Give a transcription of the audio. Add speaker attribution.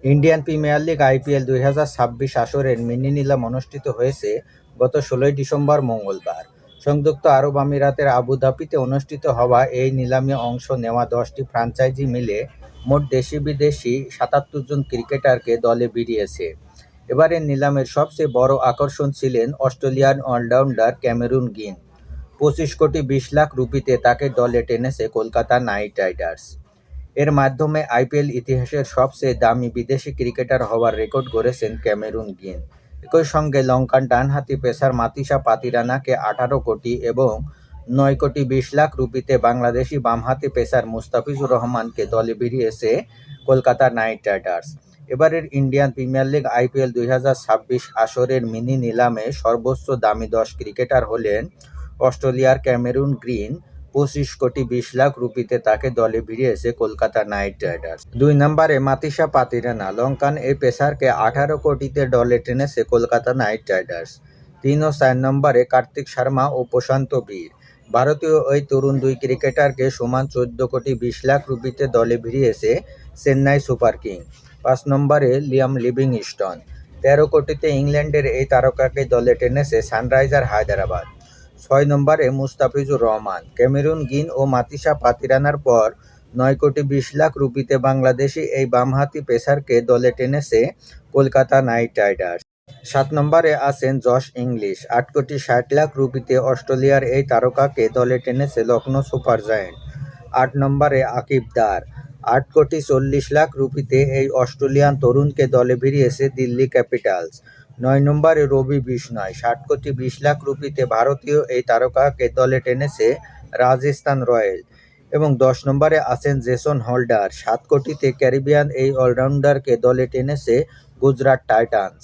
Speaker 1: Indian premier league IPL 2026 আসরের mini নিলাম অনুষ্ঠিত হয়েছে গত 16 ডিসেম্বর মঙ্গলবার। সংযুক্ত আরব আমিরাতের আবুধাবিতে অনুষ্ঠিত হওয়া এই নিলামে অংশ নেওয়া 10টি ফ্র্যাঞ্চাইজি মিলে মোট দেশি-বিদেশি 77 জন ক্রিকেটারকে দলে ভিড়িয়েছে। এবারের নিলামের সবচেয়ে বড় আকর্ষণ ছিলেন অস্ট্রেলিয়ান অলরাউন্ডার ক্যামেরুন গ্রিন। 25 কোটি 20 লাখ রুপিতে তাকে দলে টেনেছে কলকাতা নাইট রাইডার্স। এর মাধ্যমে আইপিএল ইতিহাসের সবচেয়ে দামি বিদেশি ক্রিকেটার হওয়ার রেকর্ড গড়েছেন ক্যামেরুন গ্রিন। একই সঙ্গে লঙ্কান ডানহাতি পেসার মাতিসা পাতিরানাকে 18 কোটি এবং 9 কোটি 20 লাখ রুপিতে বাংলাদেশি বামহাতি পেসার মুস্তাফিজুর রহমানকে দলে ভিড়িয়েছে কলকাতা নাইট রাইডার্স। এবারের ইন্ডিয়ান প্রিমিয়ার লিগ আইপিএল 2026 আসরের মিনি নিলামে সর্বোচ্চ দামি 10 ক্রিকেটার হলেন অস্ট্রেলিয়ার ক্যামেরুন গ্রিন। 25 কোটি 20 লাখ রুপিতে তাকে দলে ভিড়িয়েছে কলকাতা নাইট রাইডার্স। 2 নম্বরে মাতিসা পাতিরানা। লঙ্কান এই পেসারকে 18 কোটিতে দলে টেনেছে কলকাতা নাইট রাইডার্স। 3 ও 4 নম্বরে কার্তিক শর্মা ও প্রশান্ত বীর। ভারতীয় ওই তরুণ দুই ক্রিকেটারকে সমান 14 কোটি 20 লাখ রুপিতে দলে ভিড়িয়েছে চেন্নাই সুপার কিং। 5 নম্বরে লিয়াম লিভিংস্টন। 13 কোটিতে ইংল্যান্ডের এই তারকাকে দলে টেনেছে সানরাইজার হায়দ্রাবাদ। 6 নম্বরে মুস্তাফিজুর রহমান। ক্যামেরুন গ্রিন ও মাতিসা পাতিরানার পর 9 কোটি 20 লাখ রুপিতে বাংলাদেশি এই বামহাতি পেসারকে দলে টেনেছে কলকাতা নাইট রাইডার্স। 7 নম্বরে আছেন জশ ইংলিশ। 8 কোটি 60 লাখ রুপিতে অস্ট্রেলিয়ার এই তারকাকে দলে টেনেছে লখনৌ সুপার জায়ান্ট। 8 নম্বরে আকিব দার। 8 কোটি 40 লাখ রুপিতে এই অস্ট্রেলিয়ান তরুণকে দলে ভিড়িয়েছে দিল্লি ক্যাপিটালস। 9 নম্বরে রবি বিষ্ণয়। 60 কোটি 20 লাখ রুপিতে ভারতীয় এই তারকাকে দলে টেনেছে রাজস্থান রয়্যাল। এবং 10 নম্বরে আছেন জেসন হোল্ডার। 7 কোটিতে ক্যারিবিয়ান এই অলরাউন্ডারকে দলে টেনেছে গুজরাট টাইটান্স।